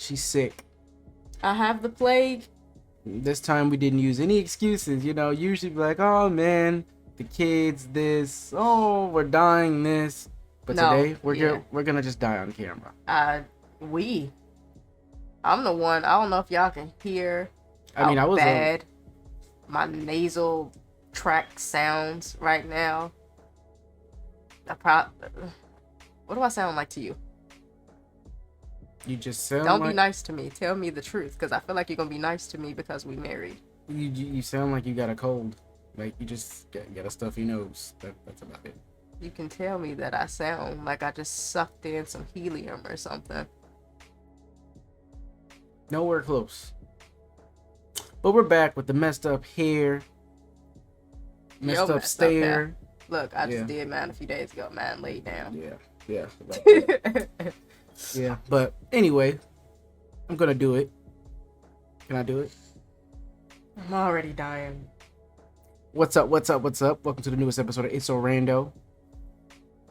She's sick. I have the plague. This time we didn't use any excuses. Usually be like, oh man, the kids, this. Oh, we're dying, this. But today we're gonna just die on camera. I'm the one. I don't know if y'all can hear. I was bad. My nasal tract sounds right now. What do I sound like to you? You just sound Don't be nice to me. Tell me the truth, because I feel like you're gonna be nice to me because we married. You sound like you got a cold. Like you just got a stuffy nose. That's about it. You can tell me that I sound like I just sucked in some helium or something. Nowhere close. But we're back with the messed up hair. Messed up stare. Look, I just did mine a few days ago. Man, laid down. Yeah. Yeah, but anyway, I'm gonna do it. Can I do it? I'm already dying. What's up? Welcome to the newest episode of It's So Rando.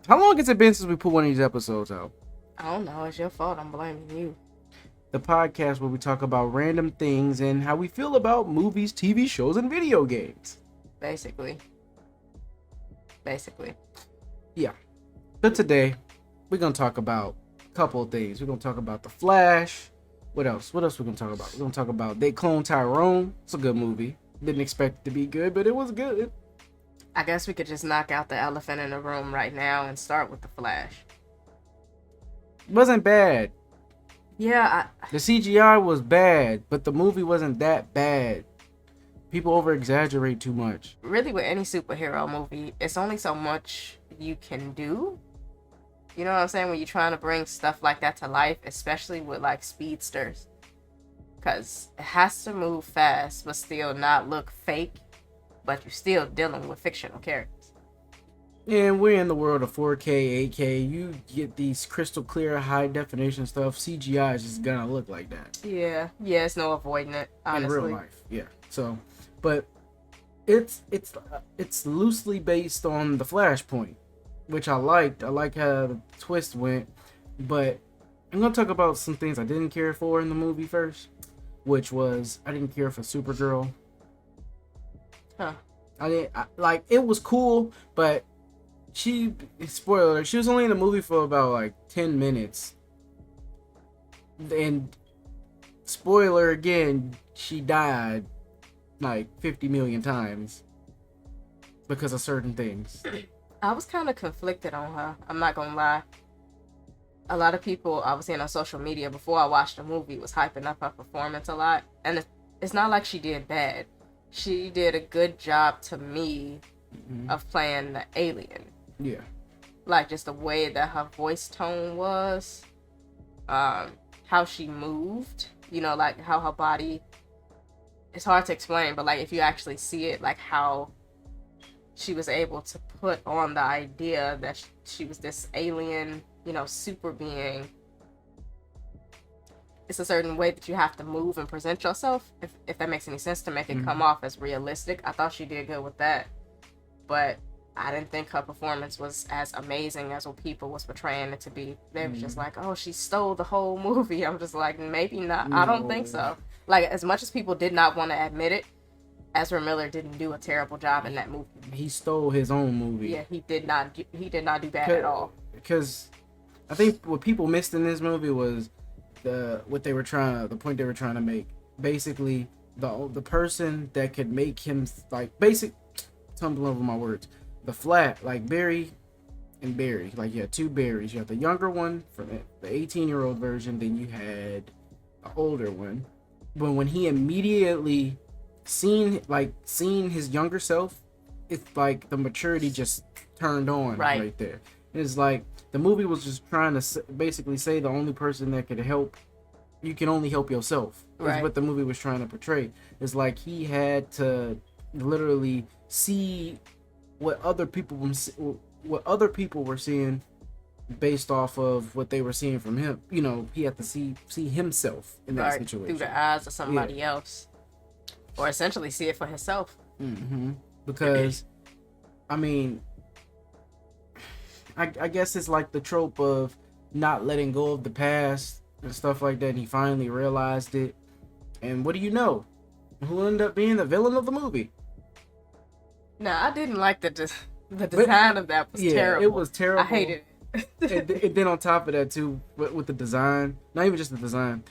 How long has it been since we put one of these episodes out? I don't know. It's your fault. I'm blaming you. The podcast where we talk about random things and how we feel about movies, TV shows, and video games. Basically. Yeah. But today, we're gonna talk about couple of things. We're gonna talk about The Flash. What else we're gonna talk about? We're gonna talk about They Clone Tyrone. It's a good movie. Didn't expect it to be good, but it was good. I guess we could just knock out the elephant in the room right now and start with The Flash. It wasn't bad. Yeah, the CGI was bad, but the movie wasn't that bad. People over exaggerate too much. Really, with any superhero movie, it's only so much you can do. You know what I'm saying? When you're trying to bring stuff like that to life, especially with like speedsters. Because it has to move fast, but still not look fake. But you're still dealing with fictional characters. And we're in the world of 4K, 8K. You get these crystal clear, high definition stuff. CGI is just gonna look like that. Yeah, it's no avoiding it, honestly. In real life, yeah. So, but it's loosely based on the Flashpoint, which I liked. I like how the twist went, but I'm gonna talk about some things I didn't care for in the movie first, which was I didn't care for Supergirl. Huh? It was cool, but spoiler, she was only in the movie for about like 10 minutes, and spoiler again, she died like 50 million times because of certain things. I was kind of conflicted on her. I'm not gonna lie. A lot of people I was seeing on social media before I watched the movie was hyping up her performance a lot. And it's not like she did bad. She did a good job to me of playing the alien. Yeah. Like just the way that her voice tone was. How she moved. You know, like how her body... It's hard to explain, but like if you actually see it, like how she was able to put on the idea that she was this alien, you know, super being. It's a certain way that you have to move and present yourself, if that makes any sense, to make it come off as realistic. I thought she did good with that, but I didn't think her performance was as amazing as what people was portraying it to be. They were just like, oh, she stole the whole movie. I'm just like, maybe not. No. I don't think so. Like, as much as people did not want to admit it, Ezra Miller didn't do a terrible job in that movie. He stole his own movie. Yeah, he did not do bad at all. Because I think what people missed in this movie was the point they were trying to make. Basically, the person that could make him tumbling over my words. The flat, like Barry and Barry. Like you had two Barrys. You had the younger one from the 18-year-old version, then you had the older one. But when he immediately seen his younger self, it's like the maturity just turned on right there. It's like the movie was just trying to basically say the only person that could help, you can only help yourself. Is what the movie was trying to portray. It's like he had to literally see what other people were seeing based off of what they were seeing from him. You know, he had to see himself in that situation through the eyes of somebody else, or essentially see it for himself. Because I mean, I guess it's like the trope of not letting go of the past and stuff like that. And he finally realized it. And what do you know? Who ended up being the villain of the movie? No, I didn't like the design of that was terrible. It was terrible. I hated it. And then on top of that too, with the design, not even just the design,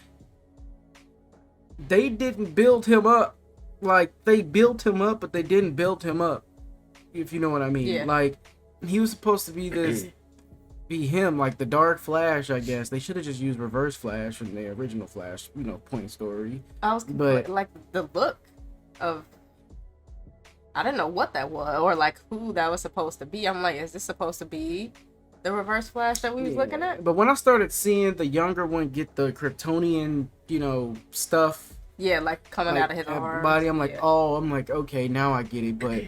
they didn't build him up. Like, they built him up, but they didn't build him up. If you know what I mean. Yeah. Like, he was supposed to be be him, like the Dark Flash, I guess. They should have just used Reverse Flash from the original Flash, point story. But like the look of, I didn't know what that was or like who that was supposed to be. I'm like, is this supposed to be the Reverse Flash that we was looking at? But when I started seeing the younger one get the Kryptonian, stuff. Yeah, like coming out of his arms. Body, I'm like, okay, now I get it. But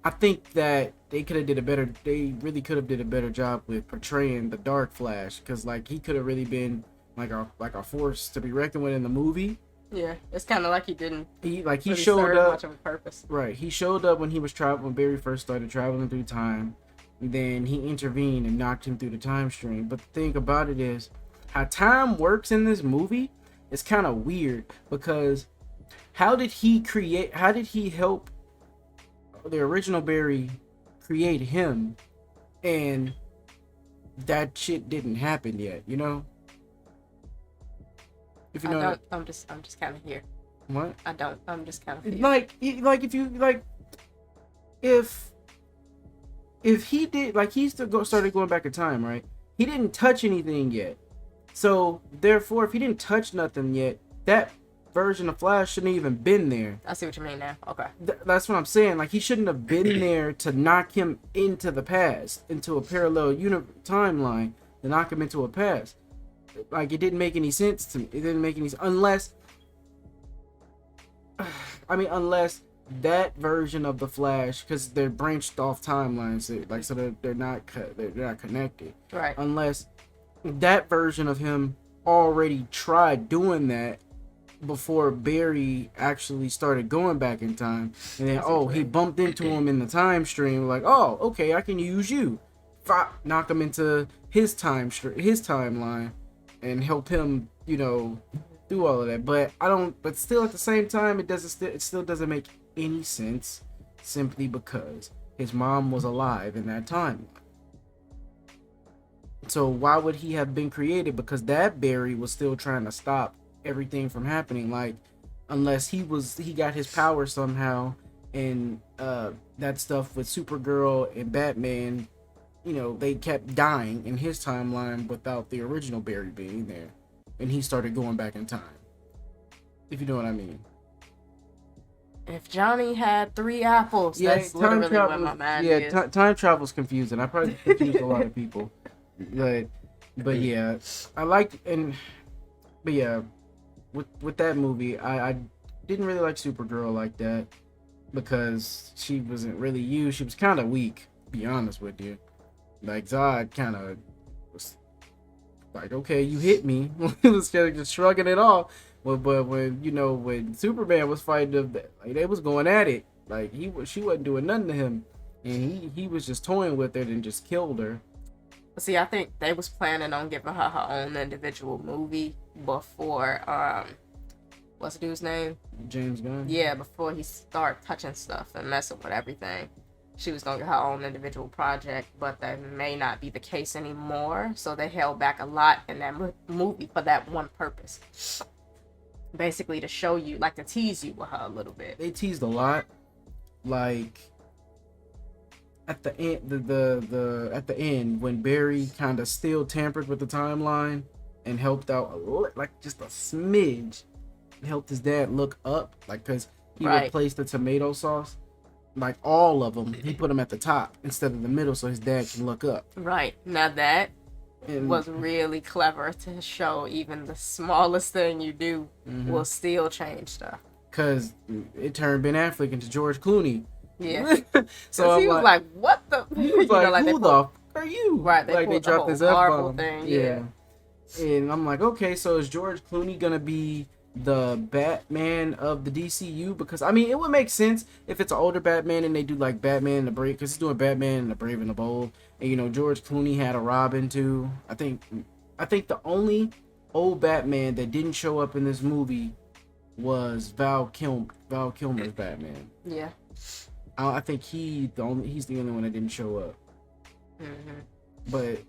I think that they really could have did a better job with portraying the Dark Flash, because like he could have really been like a force to be reckoned with in the movie. Yeah, it's kind of like he didn't. He really showed up. Much of a purpose. Right, he showed up when he was when Barry first started traveling through time. And then he intervened and knocked him through the time stream. But the thing about it is, how time works in this movie is kind of weird, because how did he help the original Barry create him, and that shit didn't happen yet, If you know, I'm just kind of here. What? I'm just kind of here. If he did, like, he still started going back in time, right? He didn't touch anything yet. So, therefore, if he didn't touch nothing yet, that version of Flash shouldn't even been there. I see what you mean now. Okay. That's what I'm saying. Like, he shouldn't have been there to knock him into the past, into a parallel timeline, to knock him into a past. Like, it didn't make any sense to me. It didn't make any sense. Unless that version of the Flash, because they're branched off timelines, so they're not connected. Right. Unless that version of him already tried doing that before Barry actually started going back in time, and then he bumped into him in the time stream, like, oh, okay, I can use you, knock him into his timeline, and help him, do all of that. But still at the same time, it still doesn't make any sense, simply because his mom was alive in that time. So why would he have been created? Because that Barry was still trying to stop everything from happening, like, unless he got his power somehow, and that stuff with Supergirl and Batman, they kept dying in his timeline without the original Barry being there, and he started going back in time, if you know what I mean. If Johnny had 3 apples, that's literally what my mind is. Time travel's confusing. I probably confused a lot of people, but yeah, I liked but yeah. With that movie, I didn't really like Supergirl like that, because she wasn't really used. She was kind of weak, to be honest with you. Like, Zod kind of was like, okay, you hit me. He was kind of just shrugging it off. But when Superman was fighting them, like, they was going at it. Like, she wasn't doing nothing to him, and he was just toying with it and just killed her. See, I think they was planning on giving her own individual movie before, what's the dude's name? James Gunn? Yeah, before he start touching stuff and messing with everything. She was going to get her own individual project, but that may not be the case anymore. So they held back a lot in that movie for that one purpose. Basically to show you, like, to tease you with her a little bit. They teased a lot. Like, at the end, at the end, when Barry kind of still tampered with the timeline and helped out just a smidge, helped his dad look up, like, because he replaced the tomato sauce, like, all of them, he put them at the top instead of the middle, so his dad can look up. Right. Now that was really clever, to show even the smallest thing you do will still change stuff. Because it turned Ben Affleck into George Clooney. Yeah. So he was like, what the? He was like, who the f are you? Right. They dropped this F-bomb thing. Yeah. And I'm like, okay, so is George Clooney gonna be the Batman of the DCU? Because, I mean, it would make sense if it's an older Batman and they do like Batman and the Brave, because he's doing Batman and the Brave and the Bold, and George Clooney had a Robin too. I think the only old Batman that didn't show up in this movie was Val Kilmer's Batman. Yeah. I think he's the only one that didn't show up. Mm-hmm. But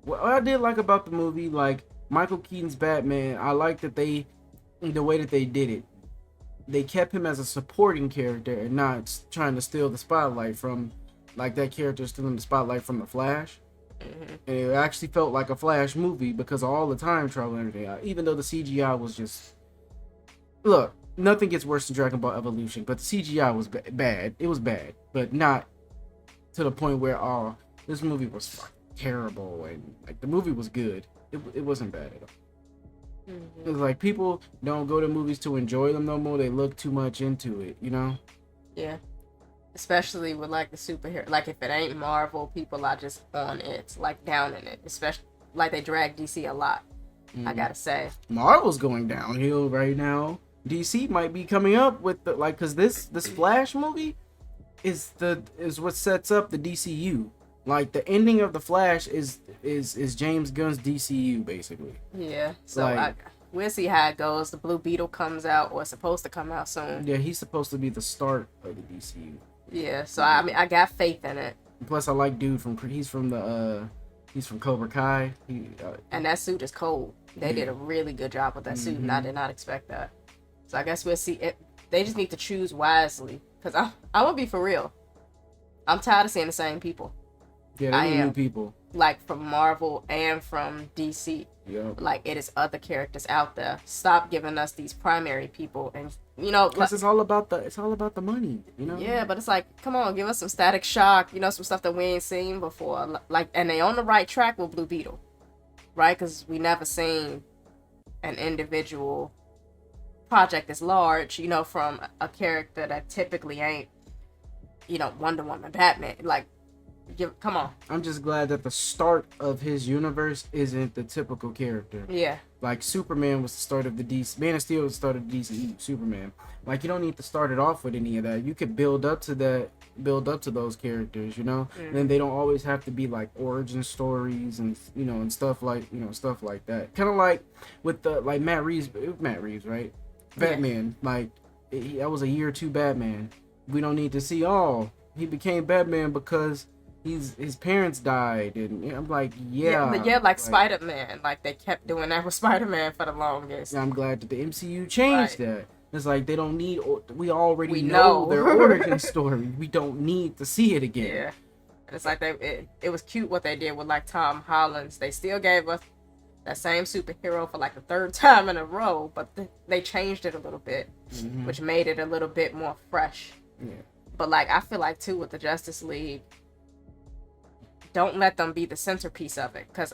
what I did like about the movie, like Michael Keaton's Batman, I like that the way that they did it. They kept him as a supporting character and not trying to steal the spotlight from, like, that character stealing the spotlight from the Flash. Mm-hmm. And it actually felt like a Flash movie because of all the time travel and everything. Even though the CGI was just, look, nothing gets worse than Dragon Ball Evolution, but the CGI was bad. It was bad, but not to the point where this movie was fucking terrible, and like the movie was good. It wasn't bad at all. Mm-hmm. It's like people don't go to movies to enjoy them no more. They look too much into it, you know? Yeah. Especially with like the superhero, like if it ain't Marvel, people are just on it, like down in it. Especially like they drag DC a lot. I gotta say, Marvel's going downhill right now. DC might be coming up with the, like, cause this Flash movie is what sets up the DCU. Like the ending of the Flash is James Gunn's DCU basically. Yeah. So like, we'll see how it goes. The Blue Beetle comes out, or it's supposed to come out soon. Yeah, he's supposed to be the start of the DCU. Yeah. So I mean, I got faith in it. Plus, I like dude he's from Cobra Kai. And that suit is cold. They did a really good job with that suit, and I did not expect that. So I guess we'll see. They just need to choose wisely, because I'm gonna be for real. I'm tired of seeing the same people. Yeah, they need new people. Like from Marvel and from DC. Yep. Like it is other characters out there. Stop giving us these primary people, and you know, because it's all about the money, you know. Yeah, but it's like, come on, give us some Static Shock, you know, some stuff that we ain't seen before. Like, and they on the right track with Blue Beetle, right? Because we never seen an individual project as large, you know, from a character that typically ain't, you know, Wonder Woman, Batman. Like, come on. I'm just glad that the start of his universe isn't the typical character. Yeah. Like Superman was the start of the DC. Man of Steel was the start of the DC. Superman. Like you don't need to start it off with any of that. You could build up to those characters, you know. And then they don't always have to be like origin stories and and stuff like that. Kind of like with the Matt Reeves, right? Batman. Yeah. Like that was a year 2 Batman. We don't need to see he became Batman because his parents died, and I'm like, like Spider-Man. Like they kept doing that with Spider-Man for the longest. I'm glad that the MCU changed that. It's like they don't need. We already know their origin story. We don't need to see it again. Yeah, and it's like it was cute what they did with like Tom Holland's. They still gave us that same superhero for like the 3rd time in a row, but they changed it a little bit, which made it a little bit more fresh. Yeah. But like I feel like too with the Justice League, don't let them be the centerpiece of it, because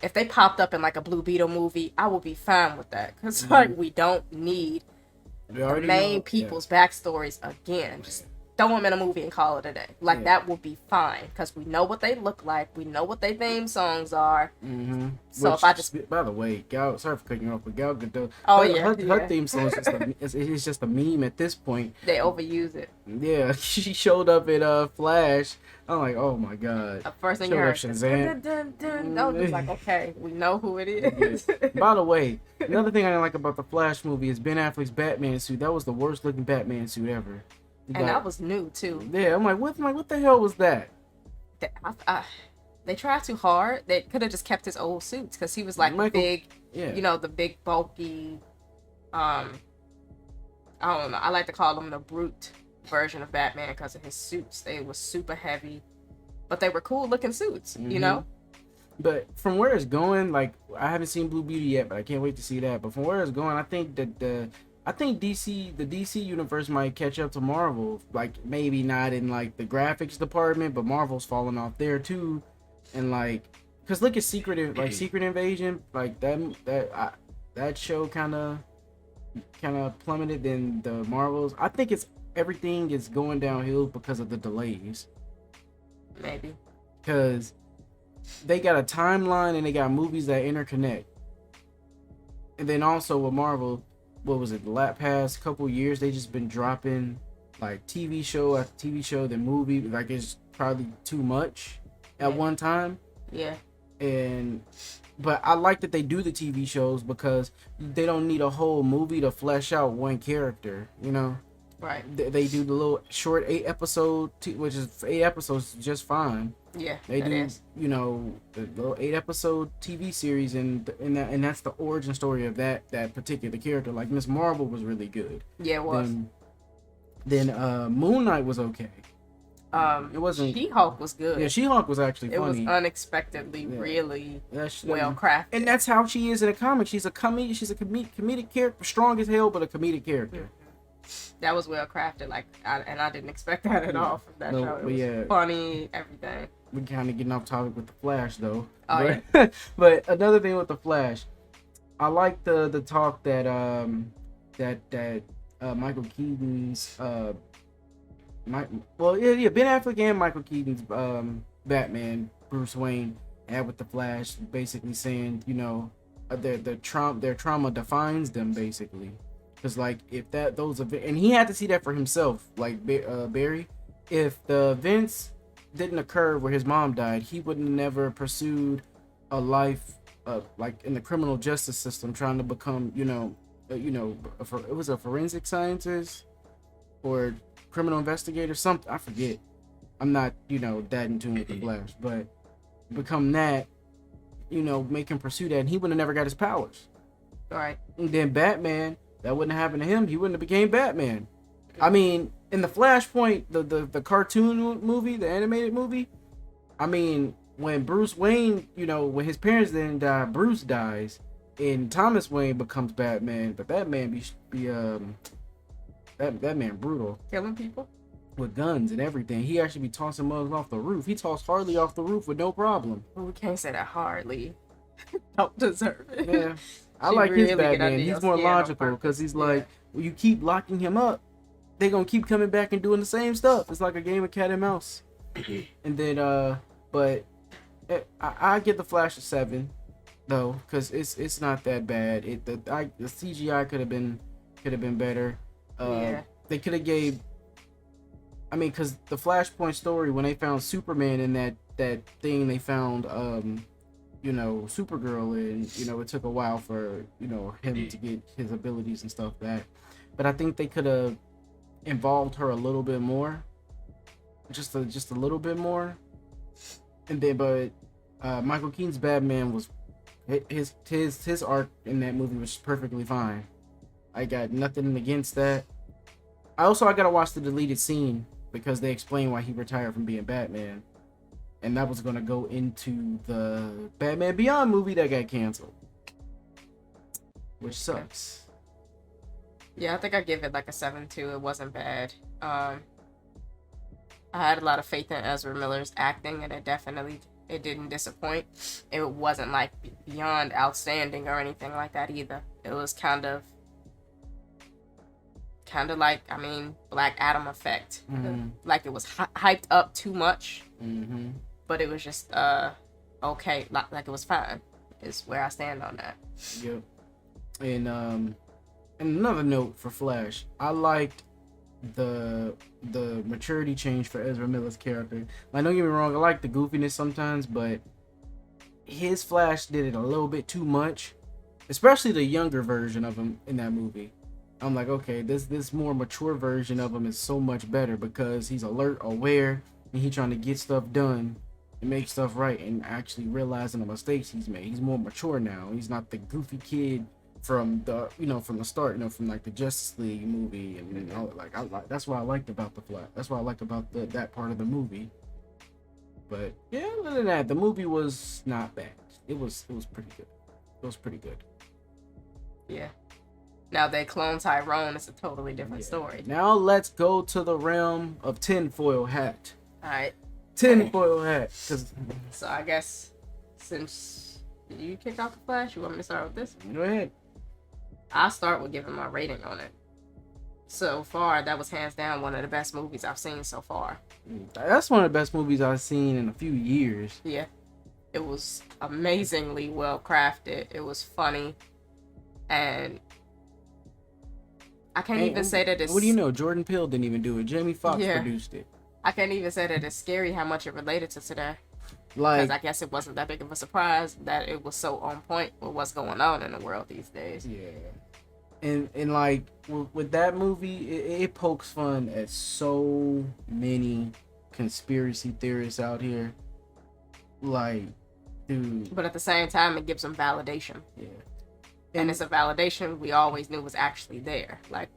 if they popped up in like a Blue Beetle movie, I would be fine with that, because like we don't need the main people's backstories again. Just throw them in a movie and call it a day. Like that will be fine, because we know what they look like, we know what their theme songs are. So if I just, by the way, sorry for cutting you off, but Gal Gadot, her theme song is just a meme at this point. They overuse it. Yeah, she showed up in Flash. I'm like, oh my god. The first thing you heard, I was like, okay, we know who it is. Yeah. By the way, another thing I didn't like about the Flash movie is Ben Affleck's Batman suit. That was the worst looking Batman suit ever. And that was new too. Yeah, I'm like, what the hell was that? They tried too hard. They could have just kept his old suits, because he was like big, the big bulky. I don't know. I like to call him the brute version of Batman because of his suits. They were super heavy, but they were cool looking suits, you know. But from where it's going, like I haven't seen Blue Beauty yet, but I can't wait to see that. But from where it's going, I think that the DC universe might catch up to Marvel. Like maybe not in like the graphics department, but Marvel's falling off there too. And like, cause look at Secret Invasion, like that show kind of plummeted than the Marvels. I think everything is going downhill because of the delays. Maybe. Cause they got a timeline and they got movies that interconnect. And then also with Marvel, what was it, the past couple years, they just been dropping like TV show after TV show, then movie, like it's probably too much at one time. Yeah. But I like that they do the TV shows because they don't need a whole movie to flesh out one character, you know. Right. They do the little short 8 episode, which is 8 episodes, just fine. Yeah, they do, you know, the little 8 episode TV series, and that's the origin story of that particular character. Like Miss Marvel was really good. Yeah, it was. Then Moon Knight was okay. It wasn't. She-Hulk was good. Yeah, She-Hulk was actually funny. It was unexpectly really well crafted. And that's how she is in a comic. She's a comedic character, strong as hell, but a comedic character. Mm-hmm. That was well crafted, I didn't expect that at all from that show. It was funny, everything. We're kind of getting off topic with the Flash, though. Oh, yeah. But another thing with the Flash, I like the talk that Michael Keaton's Ben Affleck and Michael Keaton's Batman, Bruce Wayne, had with the Flash, basically saying, you know, their trauma defines them, basically. Because, like, if those events, and he had to see that for himself, like Barry, if the events didn't occur where his mom died, he would have never pursued a life, like in the criminal justice system, trying to become, it was a forensic scientist or criminal investigator, something, I forget. I'm not, that in tune with the Flash, but become that, make him pursue that, and he would have never got his powers. All right. And then Batman, that wouldn't have happened to him. He wouldn't have became Batman. I mean, in the Flashpoint, the cartoon movie, the animated movie, I mean, when Bruce Wayne, when his parents didn't die, Bruce dies, and Thomas Wayne becomes Batman. But that man that man brutal, killing people with guns and everything. He actually be tossing mugs off the roof. He tossed Harley off the roof with no problem. Well, we can't say that Harley don't deserve it. Yeah. I like his Batman. He's more logical because he's like, well, you keep locking him up, they gonna keep coming back and doing the same stuff. It's like a game of cat and mouse. And then, but I give the Flash a 7, though, because it's not that bad. The CGI could have been better. They could have gave. I mean, because the Flashpoint story, when they found Superman in that thing, they found Supergirl, and it took a while for him to get his abilities and stuff back. But I think they could have involved her a little bit more, just a little bit more. And then, but Michael Keaton's Batman was his arc in that movie was perfectly fine. I got nothing against that. I gotta watch the deleted scene because they explain why he retired from being Batman. And that was going to go into the Batman Beyond movie that got canceled. Which sucks. Yeah, I think I give it like a 7 too. It wasn't bad. I had a lot of faith in Ezra Miller's acting, and it didn't disappoint. It wasn't like beyond outstanding or anything like that either. It was kind of like, Black Adam effect. Mm-hmm. Like it was hyped up too much. Mm-hmm. But it was just okay, like it was fine. Is where I stand on that. Yep. And another note for Flash, I liked the maturity change for Ezra Miller's character. Like, don't get me wrong, I like the goofiness sometimes, but his Flash did it a little bit too much, especially the younger version of him in that movie. I'm like, okay, this more mature version of him is so much better because he's alert, aware, and he's trying to get stuff done and make stuff right, and actually realizing the mistakes he's made. He's more mature now. He's not the goofy kid from the start, from like the Justice League movie, and all, that's what I liked about the Flash. That's what I liked about that part of the movie. But yeah, other than that, the movie was not bad. It was pretty good. It was pretty good. Yeah. Now they clone Tyrone. It's a totally different story. Now let's go to the realm of tinfoil hat. All right. Tinfoil hat. So I guess since you kicked off the Flash, you want me to start with this? Go ahead. I'll start with giving my rating on it. So far, that was hands down one of the best movies I've seen so far. That's one of the best movies I've seen in a few years. Yeah. It was amazingly well crafted. It was funny. And I can't even say that it's... What do you know? Jordan Peele didn't even do it. Jamie Foxx produced it. I can't even say that it's scary how much it related to today. Because Like, I guess it wasn't that big of a surprise that it was so on point with what's going on in the world these days. yeah. And like with that movie, it pokes fun at so many conspiracy theorists out here. Like, dude. But at the same time, it gives them validation. Yeah. And it's a validation we always knew was actually there. Like,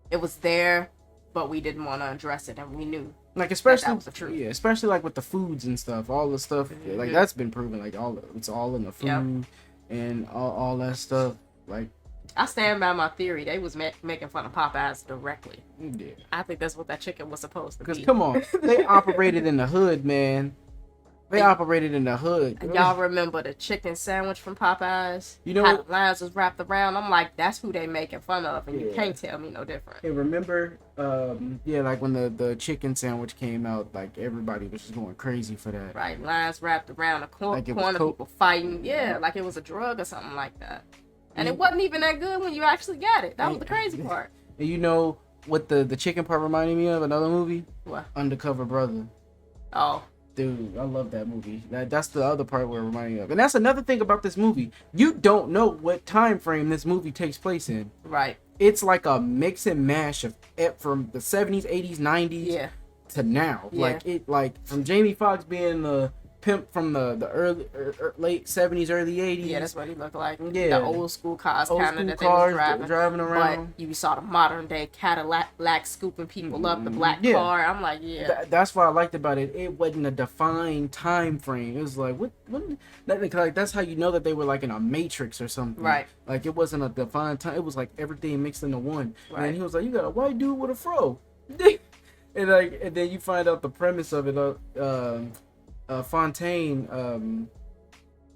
it was there, but we didn't want to address it, and we knew. Like, especially that was the truth. Yeah, especially like with the foods and stuff, all the stuff like that's been proven. Like it's all in the food and all that stuff. Like, I stand by my theory. They was making fun of Popeyes directly. yeah, I think that's what that chicken was supposed to be. because come on, they operated in the hood, man. They operated in the hood. Y'all remember the chicken sandwich from Popeyes? You know, how the lines was wrapped around. I'm like, that's who they making fun of, and you can't tell me no different. Hey, remember, like when the chicken sandwich came out, like everybody was just going crazy for that. Right, lines wrapped around the corner, Like people fighting. Yeah, like it was a drug or something like that. And it wasn't even that good when you actually got it. That was the crazy part. And you know what the chicken part reminded me of? Another movie? What? Undercover Brother. Oh. Dude, I love that movie. That's the other part we're reminding of. And that's another thing about this movie. You don't know what time frame this movie takes place in. Right. It's like a mix and mash of from the 70s, 80s, 90s to now. Yeah. Like from Jamie Foxx being the pimp from the early late 70s, early 80s. Yeah, that's what he looked like. Yeah. The old school cars kind of that they was driving around. But you saw the modern day Cadillac scooping people up, the black car. I'm like, that's what I liked about it. It wasn't a defined time frame. It was like, what like that's how you know that they were like in a matrix or something. Right. Like it wasn't a defined time. It was like everything mixed into one. Right. And he was like, you got a white dude with a fro. and then you find out the premise of it. Fontaine,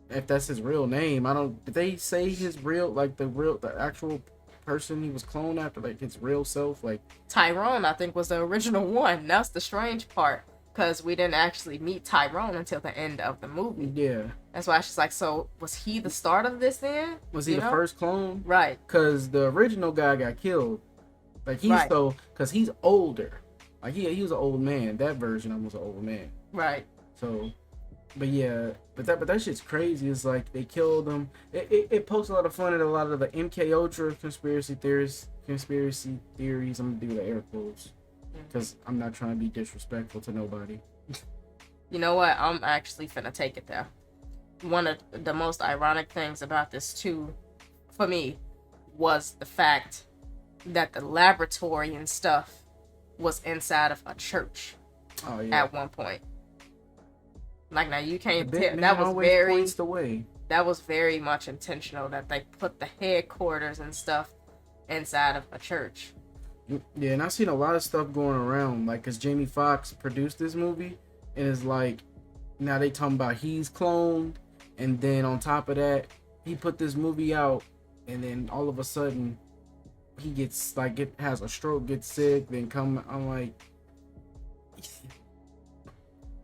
if that's his real name, did they say his real, like the actual person he was cloned after, like his real self? Like Tyrone, I think, was the original one. That's the strange part, because we didn't actually meet Tyrone until the end of the movie. Yeah. That's why she's like, so was he the start of this then? Was he the first clone? Right. Because the original guy got killed. Like because he's older. Like he was an old man. That version of him was an old man. Right. So, but that shit's crazy. It's like they killed him. It pokes a lot of fun at a lot of the MK Ultra conspiracy theories. I'm gonna do the air quotes because I'm not trying to be disrespectful to nobody. You know what? I'm actually finna take it there. One of the most ironic things about this too, for me, was the fact that the laboratory and stuff was inside of a church. Oh yeah. At one point. Like, now you can't tell. That was very much intentional that they put the headquarters and stuff inside of a church. Yeah, and I've seen a lot of stuff going around, like, because Jamie Foxx produced this movie, and it's like, now they talking about he's cloned, and then on top of that, he put this movie out, and then all of a sudden, he gets, like, has a stroke, gets sick, then I'm like,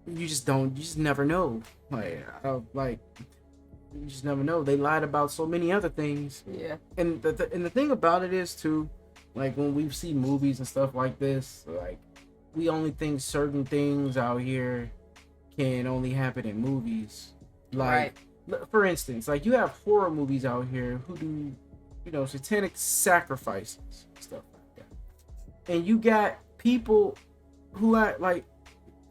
you just never know. You just never know. They lied about so many other things. Yeah. And the thing about it is too, like when we see movies and stuff like this, like we only think certain things out here can only happen in movies. Like, for instance, like you have horror movies out here who do, satanic sacrifices, stuff like that. And you got people who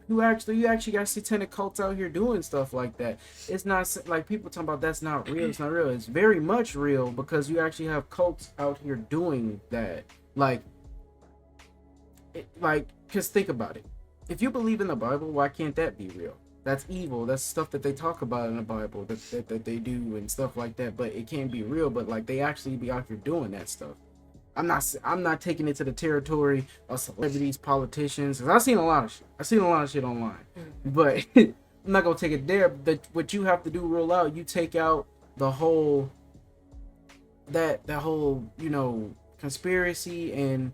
you actually got satanic cults out here doing stuff like that. It's not like people talking about that's not real. It's not real. It's very much real because you actually have cults out here doing that. Because think about it. If you believe in the Bible, why can't that be real? That's evil. That's stuff that they talk about in the Bible that they do and stuff like that. But it can't be real. But like they actually be out here doing that stuff. I'm not taking it to the territory of celebrities, politicians. Cause I've seen a lot of shit online, but I'm not gonna take it there. What you have to do real out, you take out the whole that whole conspiracy and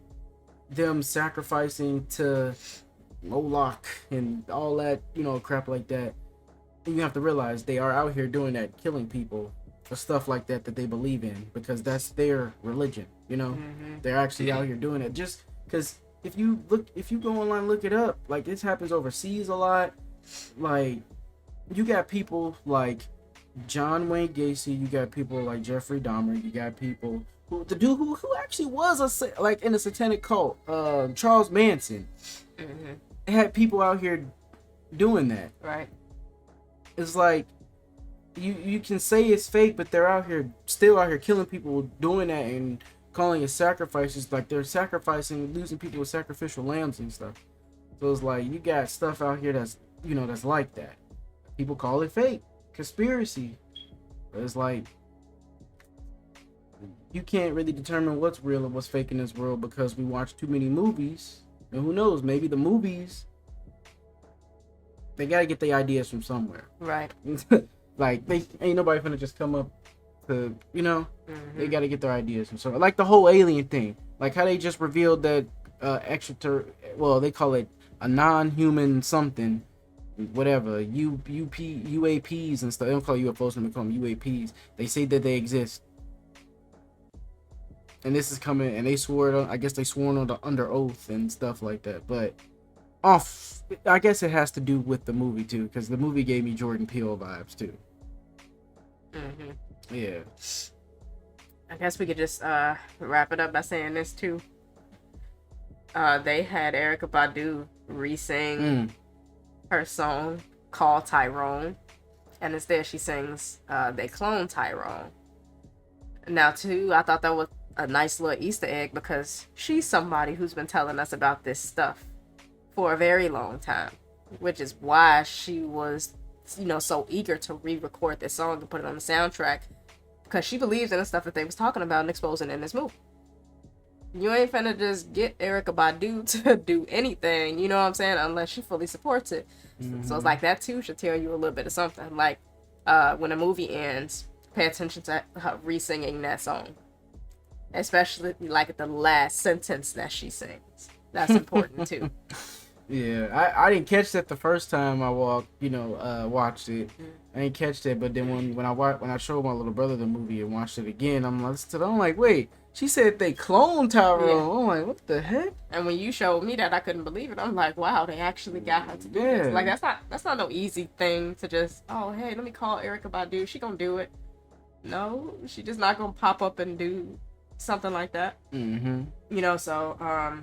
them sacrificing to Moloch and all that crap like that. And you have to realize they are out here doing that, killing people for stuff like that they believe in because that's their religion. They're actually out here doing it. Just because if you go online, look it up. Like this happens overseas a lot. Like you got people like John Wayne Gacy. You got people like Jeffrey Dahmer. You got people who the dude who actually was like in a satanic cult. Charles Manson. Had people out here doing that. Right. It's like you can say it's fake, but they're still out here killing people, doing that and calling it sacrifices. Like they're sacrificing, losing people with sacrificial lambs and stuff. So it's like you got stuff out here that's that's like that. People call it fake, conspiracy. But it's like you can't really determine what's real and what's fake in this world because we watch too many movies. And who knows? Maybe the movies, they gotta get the ideas from somewhere. Right. Like they ain't nobody finna just come up to they gotta get their ideas from somewhere. Like the whole alien thing. Like how they just revealed that they call it a non-human something, whatever, UAPs and stuff. They don't call it UFOs, they call them UAPs. They say that they exist. And this is coming, and they I guess they sworn under oath and stuff like that. But I guess it has to do with the movie too, because the movie gave me Jordan Peele vibes too. Yeah. I guess we could just wrap it up by saying this too. They had Erykah Badu re-sing her song called Tyrone, and instead she sings They Clone Tyrone. Now too, I thought that was a nice little Easter egg because she's somebody who's been telling us about this stuff for a very long time, which is why she was so eager to re-record this song and put it on the soundtrack, because she believes in the stuff that they was talking about and exposing in this movie. You ain't finna just get Erykah Badu to do anything, you know what I'm saying, unless she fully supports it. So it's like that too should tell you a little bit of something. Like when a movie ends, pay attention to her re-singing that song, especially like the last sentence that she sings. That's important too. Yeah, I didn't catch that the first time I watched it. I didn't catch that, but then when I showed my little brother the movie and watched it again, I'm like, wait, she said they cloned Tyrone. Yeah. I'm like, what the heck? And when you showed me that, I couldn't believe it. I'm like, wow, they actually got her to do this. Like that's not no easy thing to just, oh hey, let me call Erykah Badu. She gonna do it. No, she just not gonna pop up and do something like that. So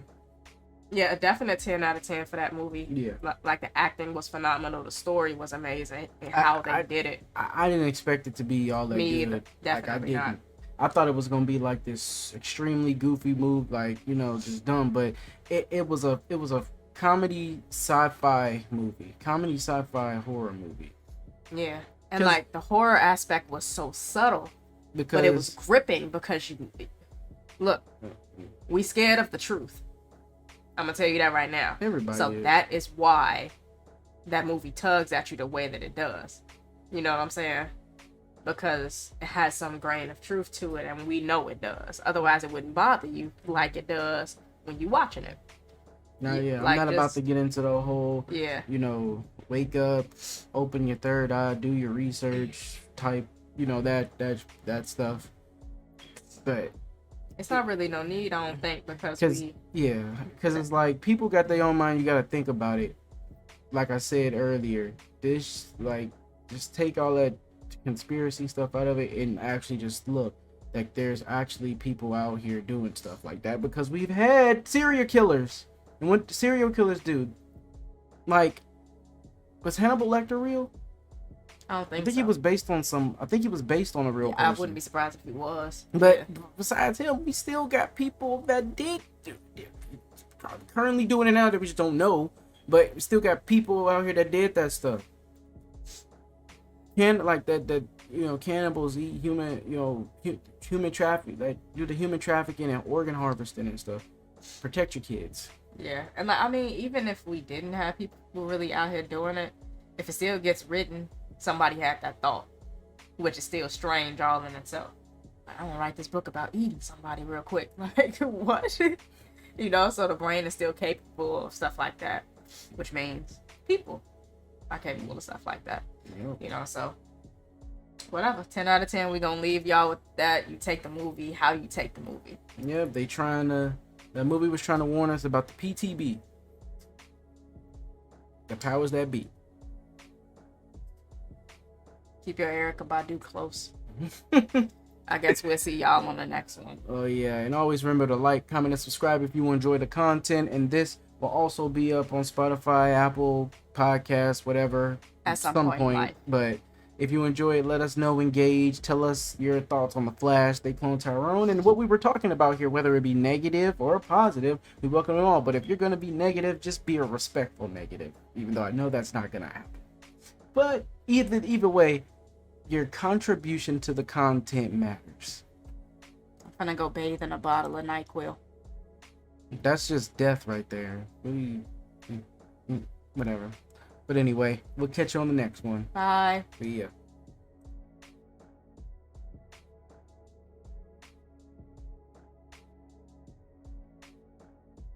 yeah, a definite 10 out of 10 for that movie. Yeah. Like the acting was phenomenal. The story was amazing. And how they did it. I didn't expect it to be all that good. Definitely not. I thought it was going to be like this extremely goofy move, like, just dumb. But it was a comedy sci-fi movie. Comedy sci-fi horror movie. Yeah. And like the horror aspect was so subtle. But it was gripping because we scared of the truth. I'm gonna tell you that right now. Everybody. So that is why that movie tugs at you the way that it does. You know what I'm saying? Because it has some grain of truth to it, and we know it does. Otherwise, it wouldn't bother you like it does when you're watching it. Now, I'm not about to get into the whole, wake up, open your third eye, do your research type, that stuff. But it's not really no need, I don't think, because it's like people got their own mind. You got to think about it. Like I said earlier, just take all that conspiracy stuff out of it and actually just look like there's actually people out here doing stuff like that, because we've had serial killers. And what serial killers do, like, was Hannibal Lecter real? I don't think so. I think he was based on a real person. I wouldn't be surprised if he was. But besides him, we still got people that did currently doing it now that we just don't know. But we still got people out here that did that stuff. Cannibals eat human trafficking, like do the human trafficking and organ harvesting and stuff. Protect your kids. Yeah, and even if we didn't have people really out here doing it, if it still gets written, somebody had that thought, which is still strange all in itself. I want to write this book about eating somebody real quick. Like, what? So the brain is still capable of stuff like that, which means people are capable of stuff like that. Yep. So whatever, 10 out of 10, we're going to leave y'all with that. You take the movie how you take the movie. Yeah, that movie was trying to warn us about the PTB. The powers that be. Keep your Erica Badu close. I guess we'll see y'all on the next one. Oh yeah, and always remember to like, comment, and subscribe if you enjoy the content. And this will also be up on Spotify, Apple Podcasts, whatever, At some point. But if you enjoy it, let us know, engage, tell us your thoughts on the Flash, They Clone Tyrone, and what we were talking about here, whether it be negative or positive, we welcome it all. But if you're gonna be negative, just be a respectful negative, even though I know that's not gonna happen. But either way, your contribution to the content matters. I'm gonna go bathe in a bottle of NyQuil. That's just death right there. Whatever. But anyway, we'll catch you on the next one. Bye. See ya.